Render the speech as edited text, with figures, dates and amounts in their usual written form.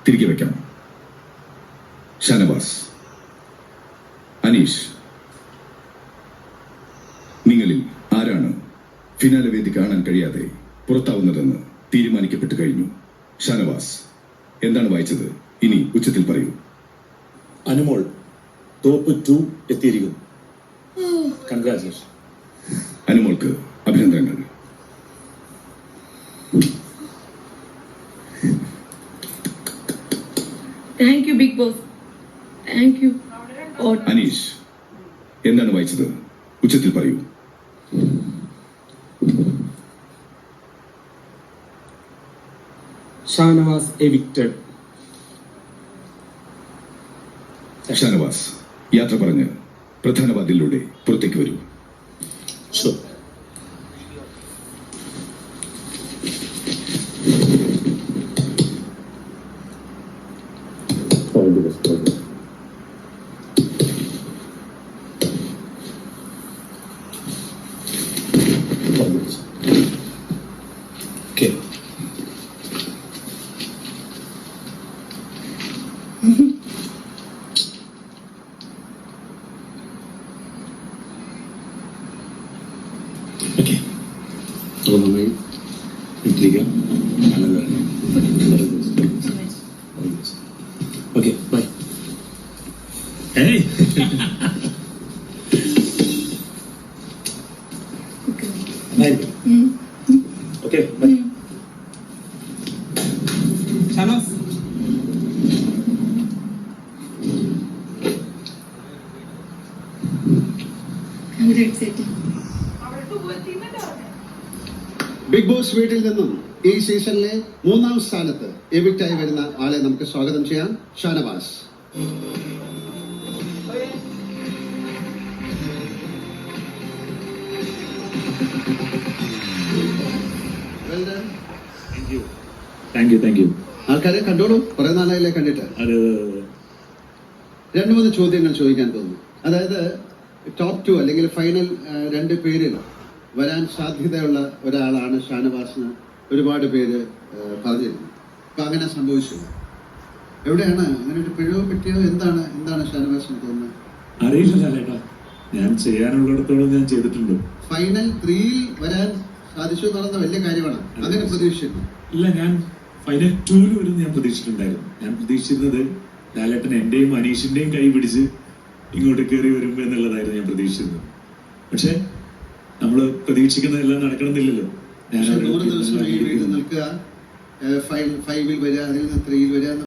തിരികെ വയ്ക്കാം. ഷാനവാസ്, അനീഷ്, നിങ്ങളിൽ ആരാണ് ഫിനാലെ വേദി കാണാൻ കഴിയാതെ പുറത്താവുന്നതെന്ന് തീരുമാനിക്കപ്പെട്ടു കഴിഞ്ഞു. ഷാനവാസ്, എന്താണ് വായിച്ചത്? ഇനി ഉച്ചത്തിൽ പറയൂ. അനുമോൾ ടോപ്പ് 2 എത്തിയിരിക്കുന്നു. കൺഗ്രാറ്റുലേഷൻ. അനുമോൾക്ക് അഭിനന്ദനങ്ങൾ. Thank you big boss. Thank you. Aneesh, എന്താണ് വായിച്ചത്? ഉച്ചത്തിൽ പറയൂ. ഷാനവാസ് എവിക്റ്റഡ്. ഷാനവാസ്, യാത്ര പറഞ്ഞ് പ്രധാന വാതിലിലൂടെ പുറത്തേക്ക് വരൂ. ഷുവർ. Okay. Okay. അപ്പോൾ നന്നായി ഇട്ടിരിക്കാം. Okay, bye. Okay, bye. Shanavas, Bigg Boss വീട്ടിൽ നിന്നും ഈ സീസണിലെ 3ാം സ്ഥാനത്ത് എവിക്റ്റായി വരുന്ന ആളെ നമുക്ക് സ്വാഗതം ചെയ്യാം. ഷാനവാസ്. Thank you. ആൾക്കാരെ കണ്ടോളൂ, കുറെ നാളായില്ലേ കണ്ടിട്ട്. 2-3 ചോദ്യങ്ങൾ ചോദിക്കാൻ തോന്നുന്നു. അതായത് ടോപ്പ് 2 അല്ലെങ്കിൽ ഫൈനൽ 2 പേരിൽ വരാൻ സാധ്യതയുള്ള ഒരാളാണ് ഷാനവാസിന് ഒരുപാട് പേര് പറഞ്ഞിരുന്നു. അപ്പൊ അങ്ങനെ സംഭവിച്ചു. എവിടെയാണ് അങ്ങനെ ഒരു പിഴവ് പറ്റിയോ? എന്താണ് ഷാനവാസിന് തോന്നുന്നത്? അറിയില്ല, ഞാൻ ചെയ്യാനുള്ളിടത്തോളം ഞാൻ ചെയ്തിട്ടുണ്ട്. ഫൈനൽ 3-ൽ വരാൻ സാധിച്ചു എന്ന് പറയുന്നത് വലിയ കാര്യമാണ്. അങ്ങനെ പ്രതീക്ഷിച്ചിരുന്നു? ഇല്ല, ഞാൻ ഫൈനൽ 2-ൽ വരും ഞാൻ പ്രതീക്ഷിച്ചിട്ടുണ്ടായിരുന്നു. ഞാൻ പ്രതീക്ഷിച്ചിരുന്നത് ലാലേട്ടൻ എന്റെയും അനീഷിന്റെയും കൈ പിടിച്ച് ഇങ്ങോട്ട് കയറി വരുമ്പോ എന്നുള്ളതായിരുന്നു ഞാൻ പ്രതീക്ഷിച്ചിരുന്നത്. പക്ഷെ നമ്മള് പ്രതീക്ഷിക്കുന്നതെല്ലാം നടക്കണമെന്നില്ലല്ലോ. 100 ദിവസം ഈ വീട്ടിൽ നിൽക്കുക, 5-ൽ വരിക, അതിൽ നിന്ന് 3-ൽ വരിക.